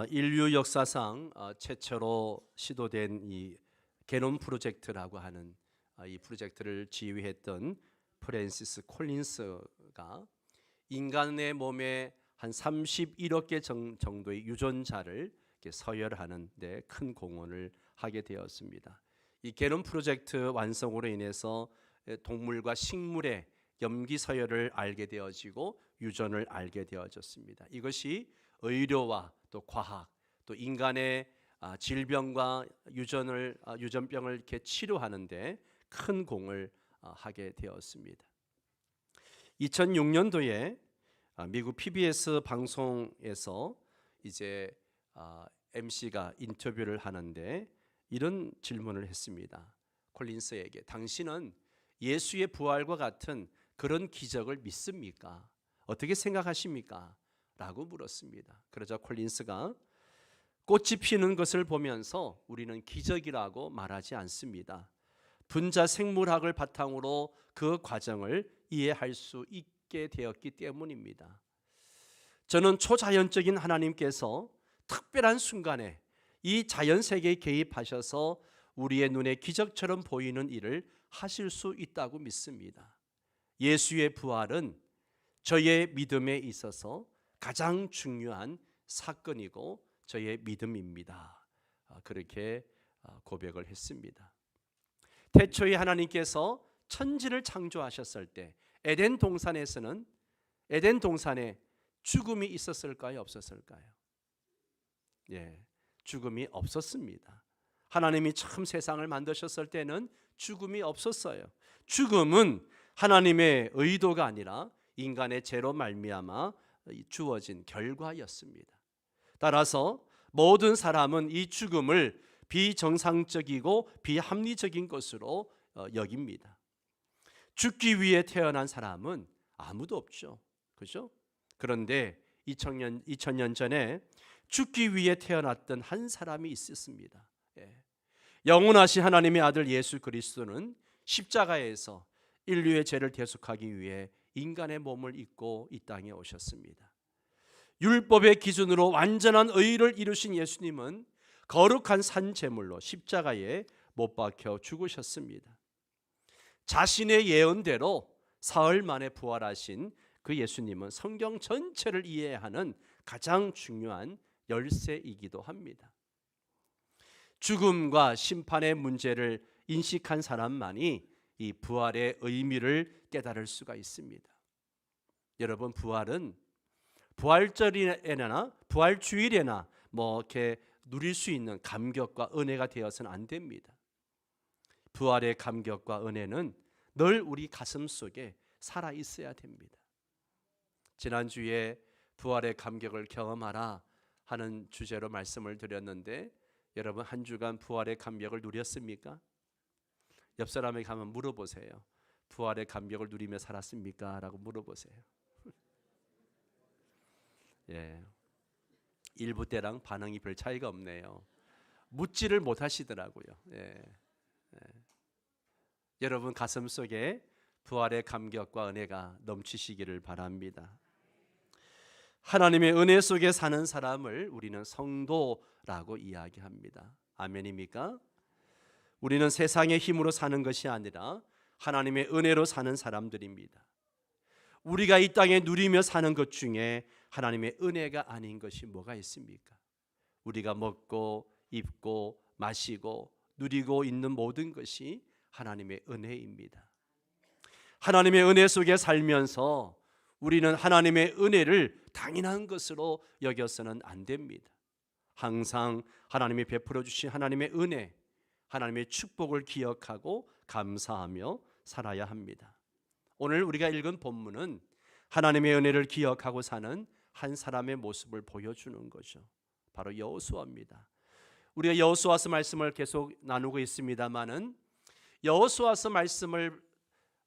인류 역사상 최초로 시도된 이 게놈 프로젝트라고 하는 이 프로젝트를 지휘했던 프랜시스 콜린스가 인간의 몸에 한 31억 개 정도의 유전자를 서열하는 데 큰 공헌을 하게 되었습니다. 이 게놈 프로젝트 완성으로 인해서 동물과 식물의 염기 서열을 알게 되어지고 유전을 알게 되어졌습니다. 이것이 의료와 또 과학, 또 인간의 질병과 유전병을 이렇게 치료하는데 큰 공을 하게 되었습니다. 2006년도에 미국 PBS 방송에서 이제 MC가 인터뷰를 하는데 이런 질문을 했습니다. 콜린스에게 당신은 예수의 부활과 같은 그런 기적을 믿습니까? 어떻게 생각하십니까? 라고 물었습니다. 그러자 콜린스가 꽃이 피는 것을 보면서 우리는 기적이라고 말하지 않습니다. 분자 생물학을 바탕으로 그 과정을 이해할 수 있게 되었기 때문입니다. 저는 초자연적인 하나님께서 특별한 순간에 이 자연 세계에 개입하셔서 우리의 눈에 기적처럼 보이는 일을 하실 수 있다고 믿습니다. 예수의 부활은 저의 믿음에 있어서 가장 중요한 사건이고 저의 믿음입니다. 그렇게 고백을 했습니다. 태초에 하나님께서 천지를 창조하셨을 때 에덴 동산에 죽음이 있었을까요? 없었을까요? 죽음이 없었습니다. 하나님이 처음 세상을 만드셨을 때는 죽음이 없었어요. 죽음은 하나님의 의도가 아니라 인간의 죄로 말미암아 주어진 결과였습니다. 따라서 모든 사람은 이 죽음을 비정상적이고 비합리적인 것으로 여깁니다. 죽기 위해 태어난 사람은 아무도 없죠. 그죠? 그런데 2000년 전에 죽기 위해 태어났던 한 사람이 있었습니다. 영원하신 하나님의 아들 예수 그리스도는 십자가에서 인류의 죄를 대속하기 위해 인간의 몸을 입고 이 땅에 오셨습니다. 율법의 기준으로 완전한 의를 이루신 예수님은 거룩한 산 제물로 십자가에 못 박혀 죽으셨습니다. 자신의 예언대로 사흘 만에 부활하신 그 예수님은 성경 전체를 이해하는 가장 중요한 열쇠이기도 합니다. 죽음과 심판의 문제를 인식한 사람만이 이 부활의 의미를 깨달을 수가 있습니다. 여러분, 부활은 부활절이나 부활주일에나 이렇게 누릴 수 있는 감격과 은혜가 되어서는 안 됩니다. 부활의 감격과 은혜는 늘 우리 가슴 속에 살아 있어야 됩니다. 지난주에 부활의 감격을 경험하라 하는 주제로 말씀을 드렸는데 여러분 한 주간 부활의 감격을 누렸습니까? 옆 사람에게 한번 물어보세요. 부활의 감격을 누리며 살았습니까? 라고 물어보세요. 일부 때랑 반응이 별 차이가 없네요. 묻지를 못하시더라고요. 여러분 가슴 속에 부활의 감격과 은혜가 넘치시기를 바랍니다. 하나님의 은혜 속에 사는 사람을 우리는 성도라고 이야기합니다. 아멘입니까? 우리는 세상의 힘으로 사는 것이 아니라 하나님의 은혜로 사는 사람들입니다. 우리가 이 땅에 누리며 사는 것 중에 하나님의 은혜가 아닌 것이 뭐가 있습니까? 우리가 먹고 입고 마시고 누리고 있는 모든 것이 하나님의 은혜입니다. 하나님의 은혜 속에 살면서 우리는 하나님의 은혜를 당연한 것으로 여겨서는 안 됩니다. 항상 하나님이 베풀어 주신 하나님의 은혜, 하나님의 축복을 기억하고 감사하며 살아야 합니다. 오늘 우리가 읽은 본문은 하나님의 은혜를 기억하고 사는 한 사람의 모습을 보여주는 거죠. 바로 여호수아입니다. 우리가 여호수아서 말씀을 계속 나누고 있습니다만은 여호수아서 말씀을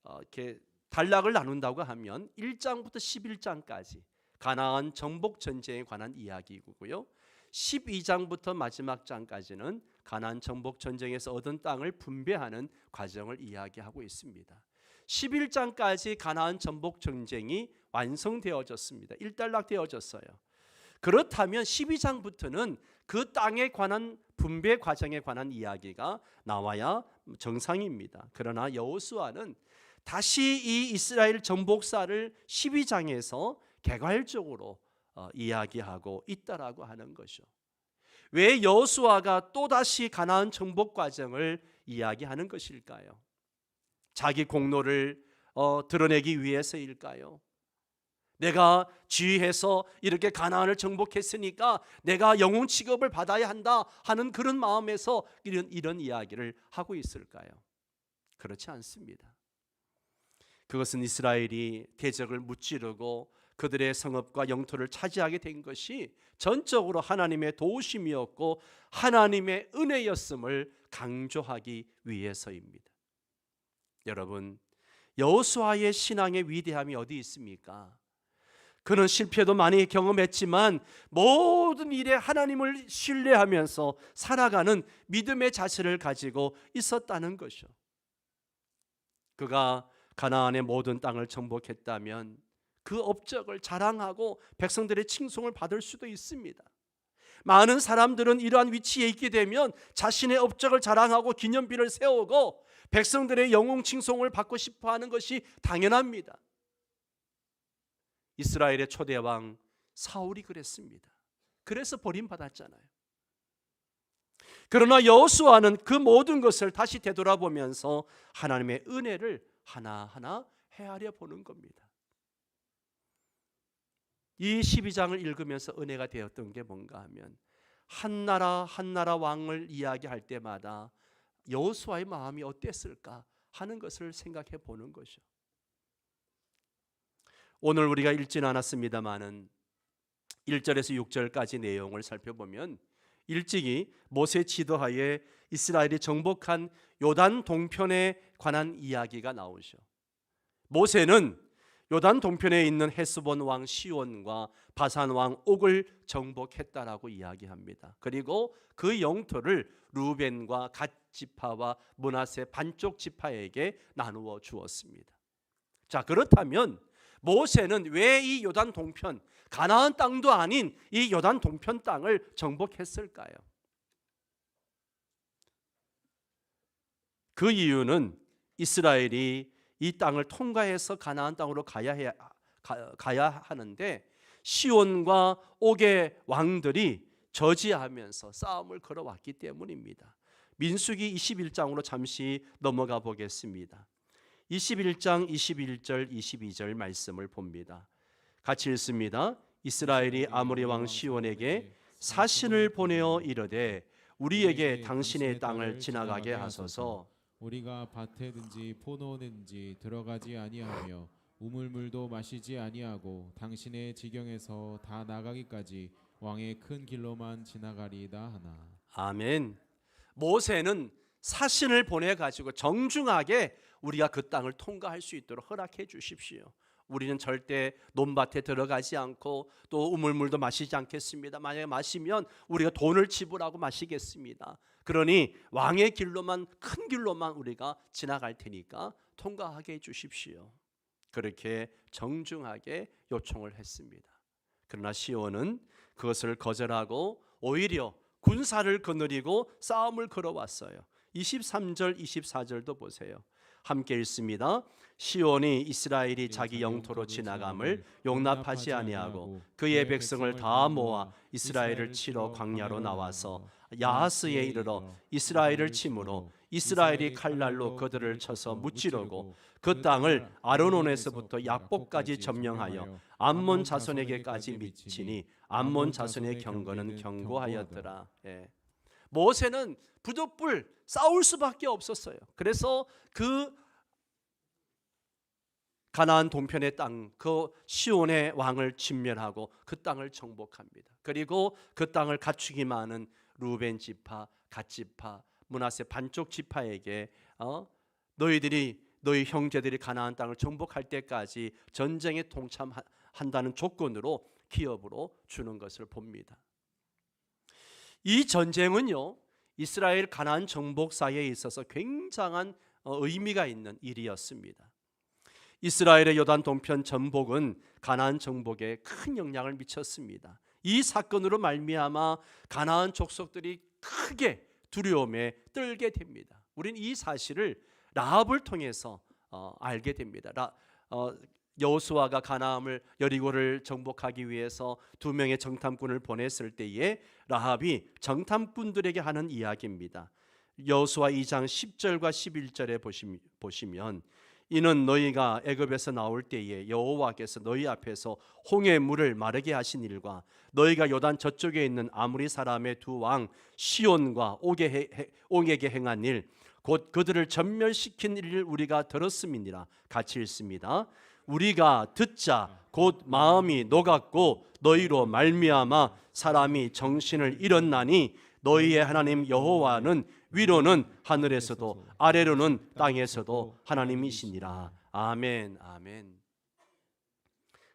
이렇게 단락을 나눈다고 하면 1장부터 11장까지 가나안 정복 전쟁에 관한 이야기이고요. 12장부터 마지막 장까지는 가나안 정복 전쟁에서 얻은 땅을 분배하는 과정을 이야기하고 있습니다. 11장까지 가나안 정복 전쟁이 완성되어졌습니다. 일단락되어졌어요. 그렇다면 12장부터는 그 땅에 관한 분배 과정에 관한 이야기가 나와야 정상입니다. 그러나 여호수아는 다시 이 이스라엘 정복사를 12장에서 개괄적으로 이야기하고 있다라고 하는 것이죠. 왜 여호수아가 또다시 가나안 정복 과정을 이야기하는 것일까요? 자기 공로를 드러내기 위해서일까요? 내가 지휘해서 이렇게 가나안을 정복했으니까 내가 영웅 취급을 받아야 한다 하는 그런 마음에서 이런 이야기를 하고 있을까요? 그렇지 않습니다. 그것은 이스라엘이 대적을 무찌르고 그들의 성읍과 영토를 차지하게 된 것이 전적으로 하나님의 도우심이었고 하나님의 은혜였음을 강조하기 위해서입니다. 여러분, 여호수아의 신앙의 위대함이 어디 있습니까? 그는 실패도 많이 경험했지만 모든 일에 하나님을 신뢰하면서 살아가는 믿음의 자세를 가지고 있었다는 것이죠. 그가 가나안의 모든 땅을 정복했다면 그 업적을 자랑하고 백성들의 칭송을 받을 수도 있습니다. 많은 사람들은 이러한 위치에 있게 되면 자신의 업적을 자랑하고 기념비를 세우고 백성들의 영웅 칭송을 받고 싶어하는 것이 당연합니다. 이스라엘의 초대왕 사울이 그랬습니다. 그래서 버림받았잖아요. 그러나 여호수아는 그 모든 것을 다시 되돌아보면서 하나님의 은혜를 하나하나 헤아려 보는 겁니다. 이 12장을 읽으면서 은혜가 되었던 게 뭔가 하면 한 나라 한 나라 왕을 이야기할 때마다 여호수아의 마음이 어땠을까 하는 것을 생각해 보는 것이죠. 오늘 우리가 읽지는 않았습니다마는 1절에서 6절까지 내용을 살펴보면 일찍이 모세 지도하에 이스라엘이 정복한 요단 동편에 관한 이야기가 나오죠. 모세는 요단 동편에 있는 헤스본 왕 시온과 바산 왕 옥을 정복했다라고 이야기합니다. 그리고 그 영토를 루벤과 갓 지파와 므낫세 반쪽 지파에게 나누어 주었습니다. 자, 그렇다면 모세는 왜 이 요단 동편, 가나안 땅도 아닌 이 요단 동편 땅을 정복했을까요? 그 이유는 이스라엘이 이 땅을 통과해서 가나안 땅으로 가야 하는데 시온과 옥의 왕들이 저지하면서 싸움을 걸어왔기 때문입니다. 민수기 21장으로 잠시 넘어가 보겠습니다. 21장 21절 22절 말씀을 봅니다. 같이 읽습니다. 이스라엘이 아모리 왕 시온에게 사신을 보내어 이르되 우리에게 당신의 땅을 지나가게 하소서. 우리가 밭에든지 포도원든지 들어가지 아니하며 우물물도 마시지 아니하고 당신의 지경에서 다 나가기까지 왕의 큰 길로만 지나가리이다 하나. 아멘. 모세는 사신을 보내 가지고 정중하게 우리가 그 땅을 통과할 수 있도록 허락해 주십시오. 우리는 절대 논밭에 들어가지 않고 또 우물물도 마시지 않겠습니다. 만약에 마시면 우리가 돈을 지불하고 마시겠습니다. 그러니 왕의 길로만, 큰 길로만 우리가 지나갈 테니까 통과하게 해 주십시오. 그렇게 정중하게 요청을 했습니다. 그러나 시온은 그것을 거절하고 오히려 군사를 거느리고 싸움을 걸어왔어요. 23절 24절도 보세요. 함께 읽습니다. 시온이 이스라엘이 자기 영토로 지나감을 용납하지 아니하고 그의 백성을 다 모아 이스라엘을 치러 광야로 나와서 야하스에 이르러 이스라엘을 치므로 이스라엘이 칼날로 그들을 쳐서 무찌르고 그 땅을 아르논에서부터 야복까지 점령하여 암몬 자손에게까지 미치니 암몬 자손의 경건은 견고하였더라. 모세는 부득불 싸울 수밖에 없었어요. 그래서 그 가나안 동편의 땅, 그 시온의 왕을 진멸하고 그 땅을 정복합니다. 그리고 그 땅을 갖추기 많은 루벤 지파, 갓 지파, 므낫세 반쪽 지파에게 너희 형제들이 가나안 땅을 정복할 때까지 전쟁에 동참한다는 조건으로 기업으로 주는 것을 봅니다. 이 전쟁은요, 이스라엘 가나안 정복사에 있어서 굉장한 의미가 있는 일이었습니다. 이스라엘의 요단 동편 정복은 가나안 정복에 큰 영향을 미쳤습니다. 이 사건으로 말미암아 가나안 족속들이 크게 두려움에 떨게 됩니다. 우리는 이 사실을 라합을 통해서 알게 됩니다. 여호수아가 가나안을 여리고를 정복하기 위해서 2명의 정탐꾼을 보냈을 때에 라합이 정탐꾼들에게 하는 이야기입니다. 여호수아 2장 10절과 11절에 보시면 이는 너희가 애굽에서 나올 때에 여호와께서 너희 앞에서 홍해 물을 마르게 하신 일과 너희가 요단 저쪽에 있는 아무리 사람의 두 왕 시온과 옥에게 행한 일 곧 그들을 전멸시킨 일을 우리가 들었음이니라. 같이 읽습니다. 우리가 듣자 곧 마음이 녹았고 너희로 말미암아 사람이 정신을 잃었나니 너희의 하나님 여호와는 위로는 하늘에서도 아래로는 땅에서도 하나님이시니라. 아멘. 아멘.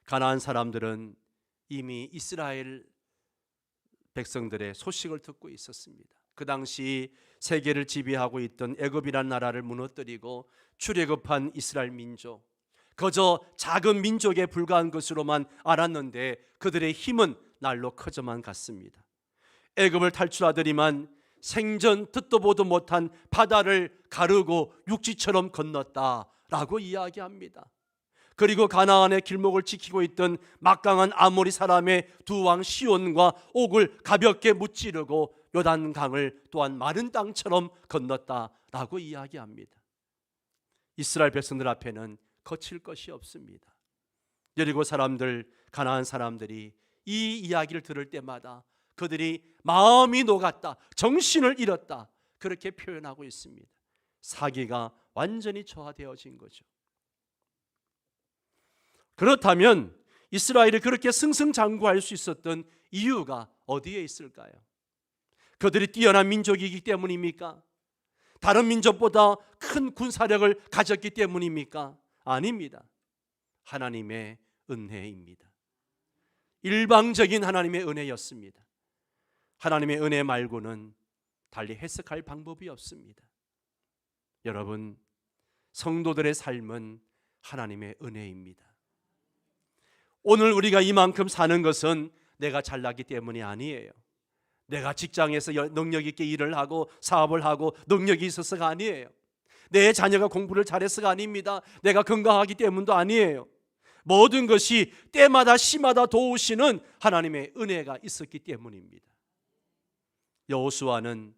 가나안 사람들은 이미 이스라엘 백성들의 소식을 듣고 있었습니다. 그 당시 세계를 지배하고 있던 애굽이라는 나라를 무너뜨리고 출애굽한 이스라엘 민족, 그저 작은 민족에 불과한 것으로만 알았는데 그들의 힘은 날로 커져만 갔습니다. 애굽을 탈출하더니만 생전 듣도 보도 못한 바다를 가르고 육지처럼 건넜다라고 이야기합니다. 그리고 가나안의 길목을 지키고 있던 막강한 아모리 사람의 두 왕 시온과 옥을 가볍게 무찌르고 요단강을 또한 마른 땅처럼 건넜다라고 이야기합니다. 이스라엘 백성들 앞에는 거칠 것이 없습니다. 여리고 사람들, 가나안 사람들이 이 이야기를 들을 때마다 그들이 마음이 녹았다, 정신을 잃었다, 그렇게 표현하고 있습니다. 사기가 완전히 저하되어진 거죠. 그렇다면 이스라엘이 그렇게 승승장구할 수 있었던 이유가 어디에 있을까요? 그들이 뛰어난 민족이기 때문입니까? 다른 민족보다 큰 군사력을 가졌기 때문입니까? 아닙니다. 하나님의 은혜입니다. 일방적인 하나님의 은혜였습니다. 하나님의 은혜 말고는 달리 해석할 방법이 없습니다. 여러분, 성도들의 삶은 하나님의 은혜입니다. 오늘 우리가 이만큼 사는 것은 내가 잘나기 때문이 아니에요. 내가 직장에서 능력 있게 일을 하고 사업을 하고 능력이 있어서가 아니에요. 내 자녀가 공부를 잘해서가 아닙니다. 내가 건강하기 때문도 아니에요. 모든 것이 때마다 시마다 도우시는 하나님의 은혜가 있었기 때문입니다. 여호수아는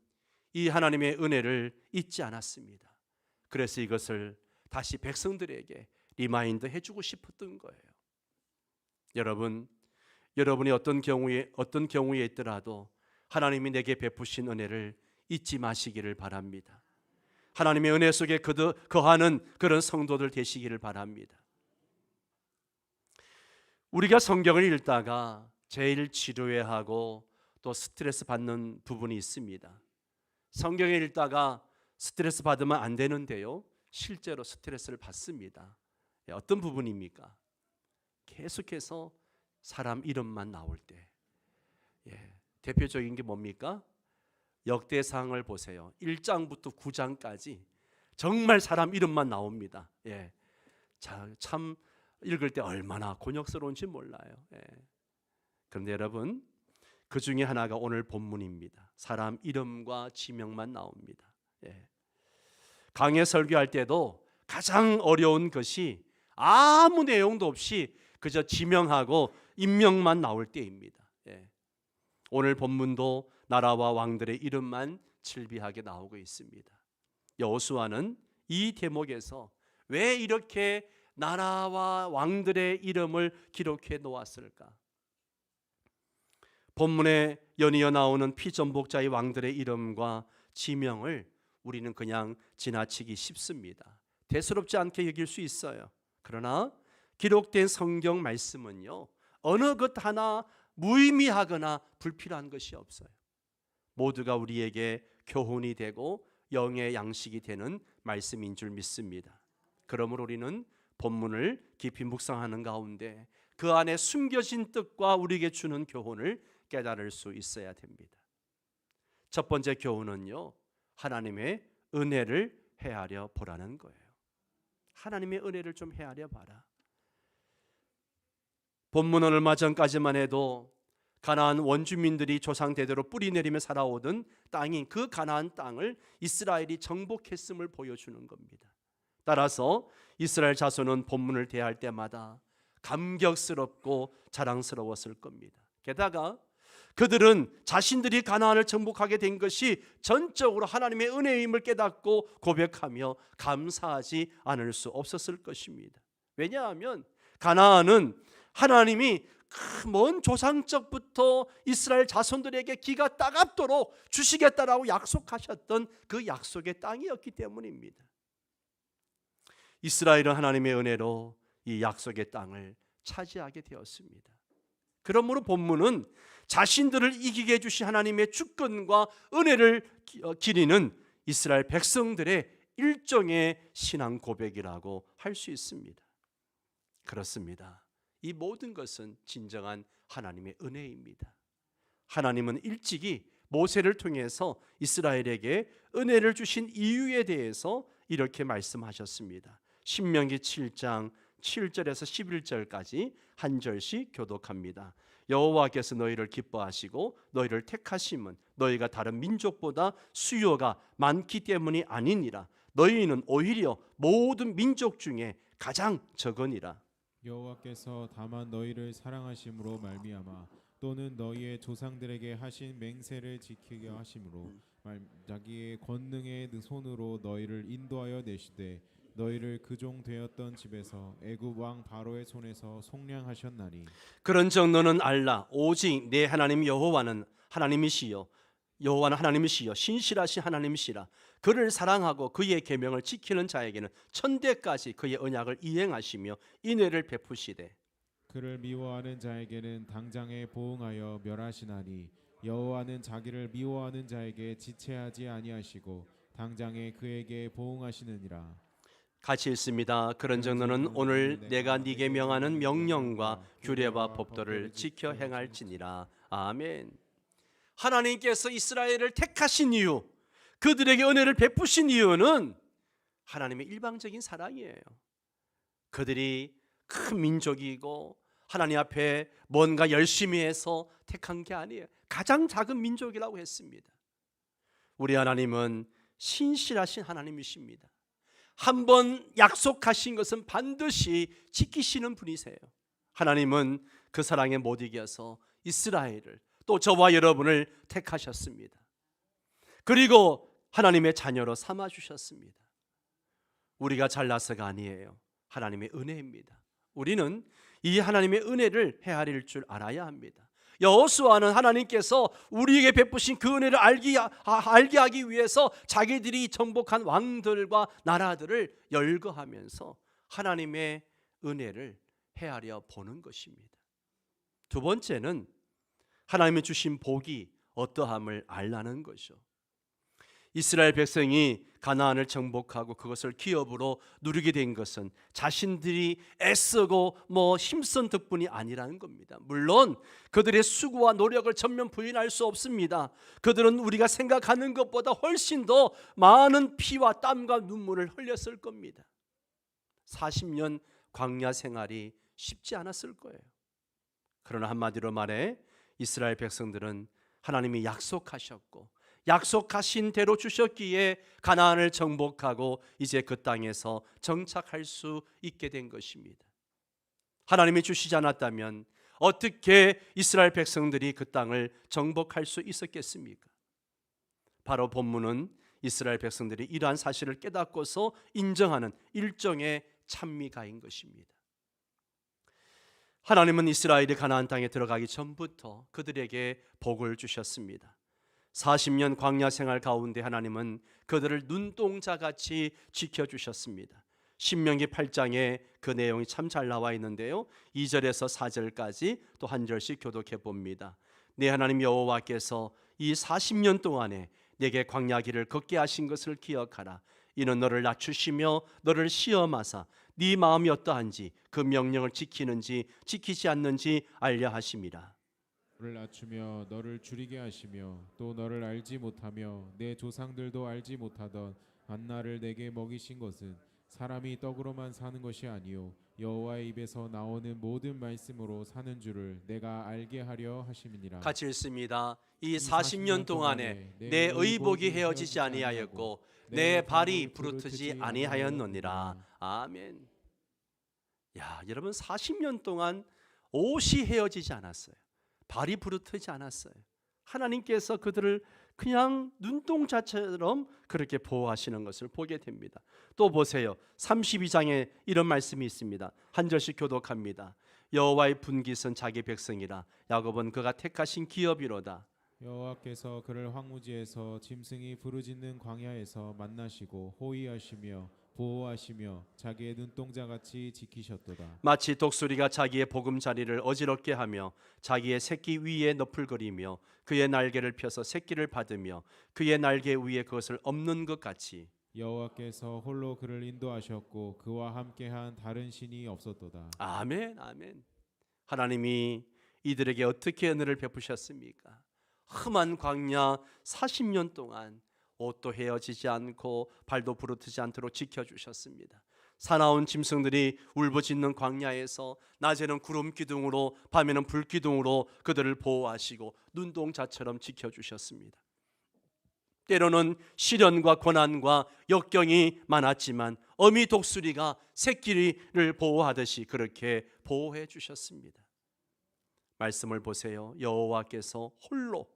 이 하나님의 은혜를 잊지 않았습니다. 그래서 이것을 다시 백성들에게 리마인드 해주고 싶었던 거예요. 여러분이 어떤 경우에 있더라도 하나님이 내게 베푸신 은혜를 잊지 마시기를 바랍니다. 하나님의 은혜 속에 거하는 그런 성도들 되시기를 바랍니다. 우리가 성경을 읽다가 제일 지루해하고 또 스트레스 받는 부분이 있습니다. 성경을 읽다가 스트레스 받으면 안 되는데요, 실제로 스트레스를 받습니다. 어떤 부분입니까? 계속해서 사람 이름만 나올 때, 대표적인 게 뭡니까? 역대상을 보세요. 1장부터 9장까지 정말 사람 이름만 나옵니다. 참 읽을 때 얼마나 곤욕스러운지 몰라요. 그런데 여러분, 그 중에 하나가 오늘 본문입니다. 사람 이름과 지명만 나옵니다. 강해 설교할 때도 가장 어려운 것이 아무 내용도 없이 그저 지명하고 인명만 나올 때입니다. 오늘 본문도 나라와 왕들의 이름만 질비하게 나오고 있습니다. 여호수아는 이 대목에서 왜 이렇게 나라와 왕들의 이름을 기록해 놓았을까? 본문에 연이어 나오는 피전복자의 왕들의 이름과 지명을 우리는 그냥 지나치기 쉽습니다. 대수롭지 않게 여길 수 있어요. 그러나 기록된 성경 말씀은요, 어느 것 하나 무의미하거나 불필요한 것이 없어요. 모두가 우리에게 교훈이 되고 영의 양식이 되는 말씀인 줄 믿습니다. 그러므로 우리는 본문을 깊이 묵상하는 가운데 그 안에 숨겨진 뜻과 우리에게 주는 교훈을 깨달을 수 있어야 됩니다. 첫 번째 교훈은요, 하나님의 은혜를 헤아려 보라는 거예요. 하나님의 은혜를 좀 헤아려 봐라. 본문은 얼마 전까지만 해도 가나안 원주민들이 조상 대대로 뿌리 내리며 살아오던 땅인 그 가나안 땅을 이스라엘이 정복했음을 보여주는 겁니다. 따라서 이스라엘 자손은 본문을 대할 때마다 감격스럽고 자랑스러웠을 겁니다. 게다가 그들은 자신들이 가나안을 정복하게 된 것이 전적으로 하나님의 은혜임을 깨닫고 고백하며 감사하지 않을 수 없었을 것입니다. 왜냐하면 가나안은 하나님이 그 먼 조상적부터 이스라엘 자손들에게 기가 따갑도록 주시겠다라고 약속하셨던 그 약속의 땅이었기 때문입니다. 이스라엘은 하나님의 은혜로 이 약속의 땅을 차지하게 되었습니다. 그러므로 본문은 자신들을 이기게 해주신 하나님의 주권과 은혜를 기리는 이스라엘 백성들의 일종의 신앙 고백이라고 할 수 있습니다. 그렇습니다. 이 모든 것은 진정한 하나님의 은혜입니다. 하나님은 일찍이 모세를 통해서 이스라엘에게 은혜를 주신 이유에 대해서 이렇게 말씀하셨습니다. 신명기 7장 7절에서 11절까지 한 절씩 교독합니다. 여호와께서 너희를 기뻐하시고 너희를 택하심은 너희가 다른 민족보다 수요가 많기 때문이 아니니라. 너희는 오히려 모든 민족 중에 가장 적으니라. 여호와께서 다만 너희를 사랑하심으로 말미암아 또는 너희의 조상들에게 하신 맹세를 지키게 하심으로 자기의 권능의 손으로 너희를 인도하여 내시되 너희를 그종 되었던 집에서 애굽 왕 바로의 손에서 속량하셨나니 그런즉 너는 알라 오직 내 하나님 여호와는 하나님이시요 여호와는 하나님이시요 신실하신 하나님이시라. 그를 사랑하고 그의 계명을 지키는 자에게는 천대까지 그의 언약을 이행하시며 인애를 베푸시되 그를 미워하는 자에게는 당장에 보응하여 멸하시나니 여호와는 자기를 미워하는 자에게 지체하지 아니하시고 당장에 그에게 보응하시느니라. 같이 읽습니다. 그런즉 너는 오늘 내가 네게 명하는 명령과 규례와 법도를 지켜 행할지니라. 아멘. 하나님께서 이스라엘을 택하신 이유, 그들에게 은혜를 베푸신 이유는 하나님의 일방적인 사랑이에요. 그들이 큰 민족이고 하나님 앞에 뭔가 열심히 해서 택한 게 아니에요. 가장 작은 민족이라고 했습니다. 우리 하나님은 신실하신 하나님이십니다. 한번 약속하신 것은 반드시 지키시는 분이세요. 하나님은 그 사랑에 못 이겨서 이스라엘을 또 저와 여러분을 택하셨습니다. 그리고 하나님의 자녀로 삼아주셨습니다. 우리가 잘나서가 아니에요. 하나님의 은혜입니다. 우리는 이 하나님의 은혜를 헤아릴 줄 알아야 합니다. 여호수아는 하나님께서 우리에게 베푸신 그 은혜를 알게 하기 위해서 자기들이 정복한 왕들과 나라들을 열거하면서 하나님의 은혜를 헤아려 보는 것입니다. 두 번째는 하나님이 주신 복이 어떠함을 알라는 것이죠. 이스라엘 백성이 가나안을 정복하고 그것을 기업으로 누리게 된 것은 자신들이 애쓰고 힘쓴 덕분이 아니라는 겁니다. 물론 그들의 수고와 노력을 전면 부인할 수 없습니다. 그들은 우리가 생각하는 것보다 훨씬 더 많은 피와 땀과 눈물을 흘렸을 겁니다. 40년 광야 생활이 쉽지 않았을 거예요. 그러나 한마디로 말해 이스라엘 백성들은 하나님이 약속하셨고 약속하신 대로 주셨기에 가나안을 정복하고 이제 그 땅에서 정착할 수 있게 된 것입니다. 하나님이 주시지 않았다면 어떻게 이스라엘 백성들이 그 땅을 정복할 수 있었겠습니까? 바로 본문은 이스라엘 백성들이 이러한 사실을 깨닫고서 인정하는 일종의 찬미가인 것입니다. 하나님은 이스라엘이 가나안 땅에 들어가기 전부터 그들에게 복을 주셨습니다. 40년 광야 생활 가운데 하나님은 그들을 눈동자같이 지켜주셨습니다. 신명기 8장에 그 내용이 참 잘 나와 있는데요, 2절에서 4절까지 또 한 절씩 교독해 봅니다. 내 하나님 여호와께서 이 40년 동안에 내게 광야 길을 걷게 하신 것을 기억하라. 이는 너를 낮추시며 너를 시험하사 네 마음이 어떠한지 그 명령을 지키는지 지키지 않는지 알려 하심이라. 너를 낮추며 너를 줄이게 하시며 또 너를 알지 못하며 내 조상들도 알지 못하던 만나를 내게 먹이신 것은 사람이 떡으로만 사는 것이 아니요 여호와의 입에서 나오는 모든 말씀으로 사는 줄을 내가 알게 하려 하심이니라. 같이 읽습니다. 이 이 40년 동안에 내 의복이 헤어지지 아니하였고 내 발이 부르트지 아니하였느니라. 아멘. 야, 여러분 40년 동안 옷이 헤어지지 않았어요. 발이 부르트지 않았어요. 하나님께서 그들을 그냥 눈동자처럼 그렇게 보호하시는 것을 보게 됩니다. 또 보세요. 32장에 이런 말씀이 있습니다. 한 절씩 교독합니다. 여호와의 분깃은 자기 백성이라 야곱은 그가 택하신 기업이로다. 여호와께서 그를 황무지에서 짐승이 부르짖는 광야에서 만나시고 호위하시며 보호하시며 자기의 눈동자같이 지키셨도다. 마치 독수리가 자기의 보금자리를 어지럽게 하며 자기의 새끼 위에 너풀거리며 그의 날개를 펴서 새끼를 받으며 그의 날개 위에 그것을 엎는 것 같이 여호와께서 홀로 그를 인도하셨고 그와 함께한 다른 신이 없었도다. 아멘, 아멘. 하나님이 이들에게 어떻게 은혜를 베푸셨습니까? 험한 광야 40년 동안 옷도 헤어지지 않고 발도 부르트지 않도록 지켜주셨습니다. 사나운 짐승들이 울부짖는 광야에서 낮에는 구름 기둥으로 밤에는 불 기둥으로 그들을 보호하시고 눈동자처럼 지켜주셨습니다. 때로는 시련과 고난과 역경이 많았지만 어미 독수리가 새끼를 보호하듯이 그렇게 보호해 주셨습니다. 말씀을 보세요. 여호와께서 홀로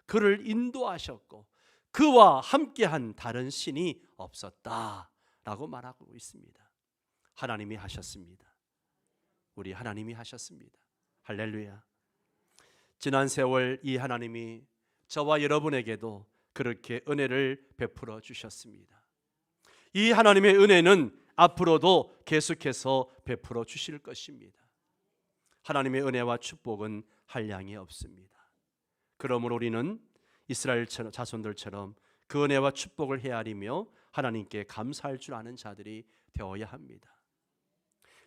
그를 인도하셨고 그와 함께한 다른 신이 없었다라고 말하고 있습니다. 하나님이 하셨습니다. 우리 하나님이 하셨습니다. 할렐루야. 지난 세월 이 하나님이 저와 여러분에게도 그렇게 은혜를 베풀어 주셨습니다. 이 하나님의 은혜는 앞으로도 계속해서 베풀어 주실 것입니다. 하나님의 은혜와 축복은 한량이 없습니다. 그러므로 우리는 이스라엘 자손들처럼 그 은혜와 축복을 헤아리며 하나님께 감사할 줄 아는 자들이 되어야 합니다.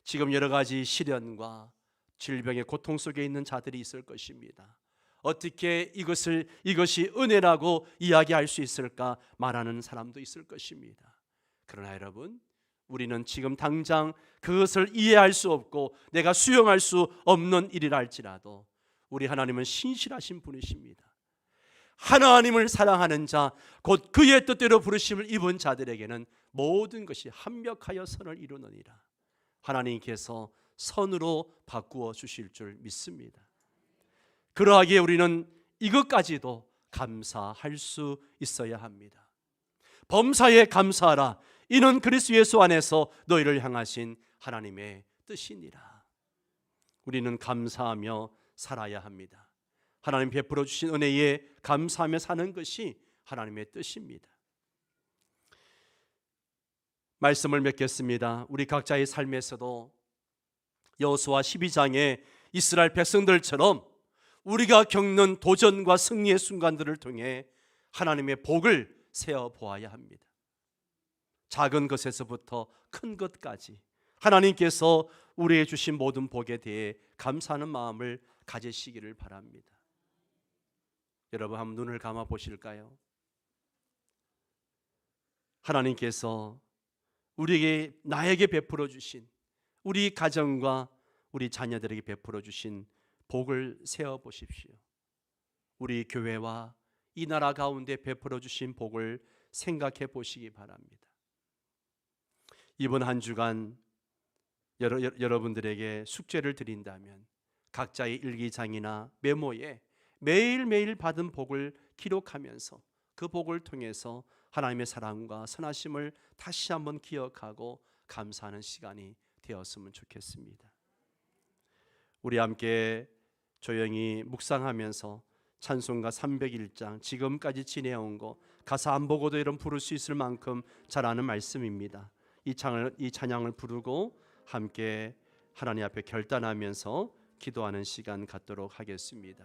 지금 여러 가지 시련과 질병의 고통 속에 있는 자들이 있을 것입니다. 어떻게 이것이 은혜라고 이야기할 수 있을까 말하는 사람도 있을 것입니다. 그러나 여러분, 우리는 지금 당장 그것을 이해할 수 없고 내가 수용할 수 없는 일이라 할지라도 우리 하나님은 신실하신 분이십니다. 하나님을 사랑하는 자, 곧 그의 뜻대로 부르심을 입은 자들에게는 모든 것이 합력하여 선을 이루느니라. 하나님께서 선으로 바꾸어 주실 줄 믿습니다. 그러하기에 우리는 이것까지도 감사할 수 있어야 합니다. 범사에 감사하라. 이는 그리스도 예수 안에서 너희를 향하신 하나님의 뜻이니라. 우리는 감사하며 살아야 합니다. 하나님 베풀어 주신 은혜에 감사하며 사는 것이 하나님의 뜻입니다. 말씀을 맺겠습니다. 우리 각자의 삶에서도 여호수아 12장의 이스라엘 백성들처럼 우리가 겪는 도전과 승리의 순간들을 통해 하나님의 복을 세어 보아야 합니다. 작은 것에서부터 큰 것까지 하나님께서 우리에게 주신 모든 복에 대해 감사하는 마음을 가지시기를 바랍니다. 여러분 한번 눈을 감아 보실까요? 하나님께서 우리에게 나에게 베풀어 주신 우리 가정과 우리 자녀들에게 베풀어 주신 복을 세어 보십시오. 우리 교회와 이 나라 가운데 베풀어 주신 복을 생각해 보시기 바랍니다. 이번 한 주간 여러분들에게 숙제를 드린다면 각자의 일기장이나 메모에 매일매일 받은 복을 기록하면서 그 복을 통해서 하나님의 사랑과 선하심을 다시 한번 기억하고 감사하는 시간이 되었으면 좋겠습니다. 우리 함께 조용히 묵상하면서 찬송가 301장 지금까지 지내온 거 가사 안 보고도 여러분 부를 수 있을 만큼 잘 아는 말씀입니다. 이 찬양을 부르고 함께 하나님 앞에 결단하면서 기도하는 시간 갖도록 하겠습니다.